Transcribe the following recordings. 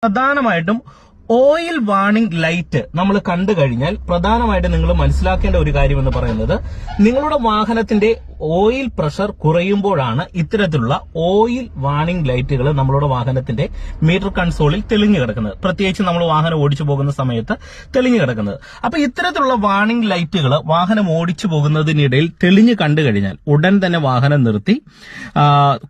പ്രധാനമായിട്ടും oil warning light നമ്മൾ കണ്ടു കഴിഞ്ഞാൽ പ്രധാനമായിട്ട് നിങ്ങൾ മനസ്സിലാക്കേണ്ട ഒരു കാര്യം എന്ന് പറയുന്നത് നിങ്ങളുടെ വാഹനത്തിന്റെ ഓയിൽ പ്രഷർ കുറയുമ്പോഴാണ് ഇത്തരത്തിലുള്ള ഓയിൽ വാർണിംഗ് ലൈറ്റുകൾ നമ്മളുടെ വാഹനത്തിന്റെ മീറ്റർ കൺസോളിൽ തെളിഞ്ഞു കിടക്കുന്നത്. പ്രത്യേകിച്ച് നമ്മൾ വാഹനം ഓടിച്ചു പോകുന്ന സമയത്ത് തെളിഞ്ഞു കിടക്കുന്നത്. അപ്പൊ ഇത്തരത്തിലുള്ള വാർണിംഗ് ലൈറ്റുകൾ വാഹനം ഓടിച്ചു പോകുന്നതിനിടയിൽ തെളിഞ്ഞു കണ്ടു കഴിഞ്ഞാൽ ഉടൻ തന്നെ വാഹനം നിർത്തി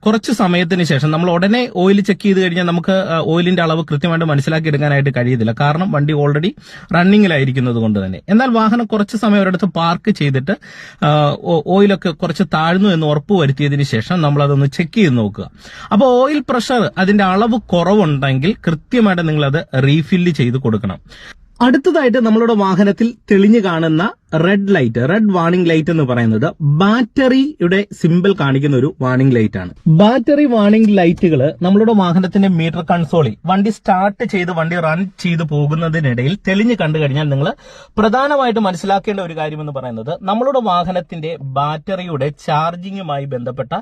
കുറച്ച് സമയത്തിന് ശേഷം നമ്മൾ ഉടനെ ഓയിൽ ചെക്ക് ചെയ്ത് കഴിഞ്ഞാൽ നമുക്ക് ഓയിലിന്റെ അളവ് കൃത്യമായിട്ട് മനസ്സിലാക്കി എടുക്കാനായിട്ട് കഴിയത്തില്ല. കാരണം വണ്ടി ഓൾറെഡി റണ്ണിങ്ങിലായിരിക്കുന്നത് കൊണ്ട് തന്നെ. എന്നാൽ വാഹനം കുറച്ച് സമയം ഒരിടത്ത് പാർക്ക് ചെയ്തിട്ട് ഓയിലൊക്കെ കുറച്ച് താഴ്ന്നു എന്ന് ഉറപ്പ് വരുത്തിയതിനു ശേഷം നമ്മൾ അതൊന്ന് ചെക്ക് ചെയ്ത് നോക്കുക. അപ്പോൾ ഓയിൽ പ്രഷർ അതിന്റെ അളവ് കുറവുണ്ടെങ്കിൽ കൃത്യമായിട്ട് നിങ്ങൾ അത് റീഫില്ല് ചെയ്ത് കൊടുക്കണം. അടുത്തതായിട്ട് നമ്മളുടെ വാഹനത്തിൽ തെളിഞ്ഞു കാണുന്ന red light, red warning light എന്ന് പറയുന്നത് ബാറ്ററിയുടെ സിമ്പിൾ കാണിക്കുന്ന ഒരു വാർണിംഗ് ലൈറ്റ് ആണ്. ബാറ്ററി വാർണിംഗ് ലൈറ്റുകൾ നമ്മളുടെ വാഹനത്തിന്റെ മീറ്റർ കൺസോളിൽ വണ്ടി സ്റ്റാർട്ട് ചെയ്ത് വണ്ടി റൺ ചെയ്ത് പോകുന്നതിനിടയിൽ തെളിഞ്ഞു കണ്ടു കഴിഞ്ഞാൽ നിങ്ങൾ പ്രധാനമായിട്ട് മനസ്സിലാക്കേണ്ട ഒരു കാര്യം എന്ന് പറയുന്നത് നമ്മളുടെ വാഹനത്തിന്റെ ബാറ്ററിയുടെ ചാർജിങ്ങുമായി ബന്ധപ്പെട്ട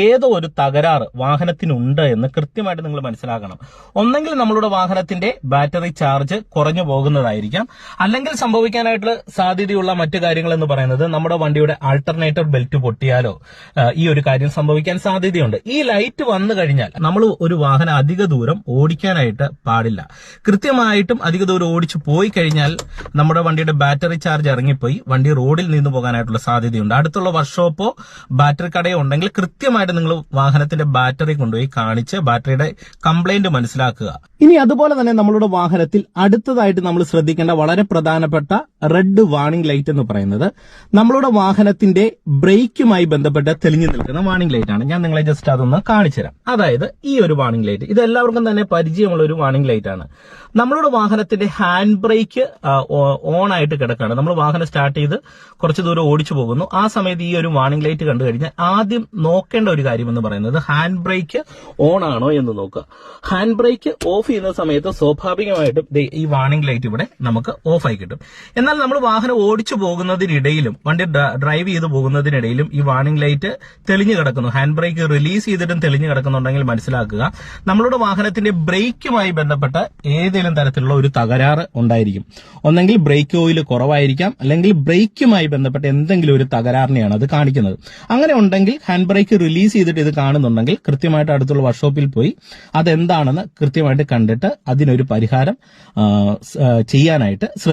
ഏതോ ഒരു തകരാറ് വാഹനത്തിനുണ്ട് എന്ന് കൃത്യമായിട്ട് നിങ്ങൾ മനസ്സിലാക്കണം. ഒന്നെങ്കിൽ നമ്മളുടെ വാഹനത്തിന്റെ ബാറ്ററി ചാർജ് കുറഞ്ഞു പോകുന്നതായിരിക്കാം, അല്ലെങ്കിൽ സംഭവിക്കാനായിട്ട് സാധ്യതയുള്ള മറ്റു കാര്യങ്ങൾ എന്ന് പറയുന്നത് നമ്മുടെ വണ്ടിയുടെ ആൾട്ടർനേറ്റർ ബെൽറ്റ് പൊട്ടിയാലോ ഈ ഒരു കാര്യം സംഭവിക്കാൻ സാധ്യതയുണ്ട്. ഈ ലൈറ്റ് വന്നു കഴിഞ്ഞാൽ നമ്മൾ ഒരു വാഹനം അധിക ദൂരം ഓടിക്കാനായിട്ട് പാടില്ല. കൃത്യമായിട്ടും അധിക ദൂരം ഓടിച്ചു പോയി കഴിഞ്ഞാൽ നമ്മുടെ വണ്ടിയുടെ ബാറ്ററി ചാർജ് ഇറങ്ങിപ്പോയി വണ്ടി റോഡിൽ നിന്ന് പോകാനായിട്ടുള്ള സാധ്യതയുണ്ട്. അടുത്തുള്ള വർക്ക്ഷോപ്പോ ബാറ്ററി കടയോ ഉണ്ടെങ്കിൽ കൃത്യമായിട്ട് നിങ്ങൾ വാഹനത്തിന്റെ ബാറ്ററി കൊണ്ടുപോയി കാണിച്ച് ബാറ്ററിയുടെ കംപ്ലൈന്റ് മനസ്സിലാക്കുക. ഇനി അതുപോലെ തന്നെ നമ്മളുടെ വാഹനത്തിൽ അടുത്തതായിട്ട് നമ്മൾ ശ്രദ്ധിക്കേണ്ട വളരെ പ്രധാനപ്പെട്ട റെഡ് വാർണിംഗ് ലൈറ്റ് എന്ന് പറയുന്നത് നമ്മളുടെ വാഹനത്തിന്റെ ബ്രേക്കുമായി ബന്ധപ്പെട്ട് തെളിഞ്ഞു നിൽക്കുന്ന വാർണിംഗ് ലൈറ്റ് ആണ്. ഞാൻ നിങ്ങളെ ജസ്റ്റ് അതൊന്ന് കാണിച്ചു തരാം. അതായത് ഈ ഒരു വാർണിംഗ് ലൈറ്റ് ഇത് എല്ലാവർക്കും തന്നെ പരിചയമുള്ള ഒരു വാർണിംഗ് ലൈറ്റ് ആണ്. നമ്മളുടെ വാഹനത്തിന്റെ ഹാൻഡ് ബ്രേക്ക് ഓൺ ആയിട്ട് കിടക്കുകയാണ്. നമ്മൾ വാഹനം സ്റ്റാർട്ട് ചെയ്ത് കുറച്ച് ദൂരം ഓടിച്ചു പോകുന്നു. ആ സമയത്ത് ഈ ഒരു വാർണിംഗ് ലൈറ്റ് കണ്ടു കഴിഞ്ഞാൽ ആദ്യം നോക്കേണ്ട ഒരു കാര്യം എന്ന് പറയുന്നത് ഹാൻഡ് ബ്രേക്ക് ഓൺ ആണോ എന്ന് നോക്കുക. ഹാൻഡ് ബ്രേക്ക് ഓഫ് ചെയ്യുന്ന സമയത്ത് സ്വാഭാവികമായിട്ടും ഈ വാർണിംഗ് ലൈറ്റ് ഇവിടെ നമുക്ക് ഓഫ് ആയി കിട്ടും. എന്നാൽ നമ്മൾ വാഹനം ഓടിച്ചു പോകുന്നതിനിടയിലും വണ്ടി ഡ്രൈവ് ചെയ്ത് പോകുന്നതിനിടയിലും ഈ വാർണിംഗ് ലൈറ്റ് തെളിഞ്ഞു കിടക്കുന്നു, ഹാൻഡ് ബ്രേക്ക് റിലീസ് ചെയ്തിട്ടും തെളിഞ്ഞു കിടക്കുന്നുണ്ടെങ്കിൽ മനസ്സിലാക്കുക നമ്മളുടെ വാഹനത്തിന്റെ ബ്രേക്കുമായി ബന്ധപ്പെട്ട ഏതെങ്കിലും തരത്തിലുള്ള ഒരു തകരാറ് ഉണ്ടായിരിക്കും. ഒന്നെങ്കിൽ ബ്രേക്ക് ഓയിൽ കുറവായിരിക്കാം, അല്ലെങ്കിൽ ബ്രേക്കുമായി ബന്ധപ്പെട്ട എന്തെങ്കിലും ഒരു തകരാറിനെയാണ് അത് കാണിക്കുന്നത്. അങ്ങനെ ഉണ്ടെങ്കിൽ ഹാൻഡ് ബ്രേക്ക് റിലീസ് ചെയ്തിട്ട് ഇത് കാണുന്നുണ്ടെങ്കിൽ കൃത്യമായിട്ട് അടുത്തുള്ള വർക്ക്ഷോപ്പിൽ പോയി അതെന്താണെന്ന് കൃത്യമായിട്ട് കണ്ടിട്ട് അതിനൊരു പരിഹാരം ചെയ്യാനായിട്ട്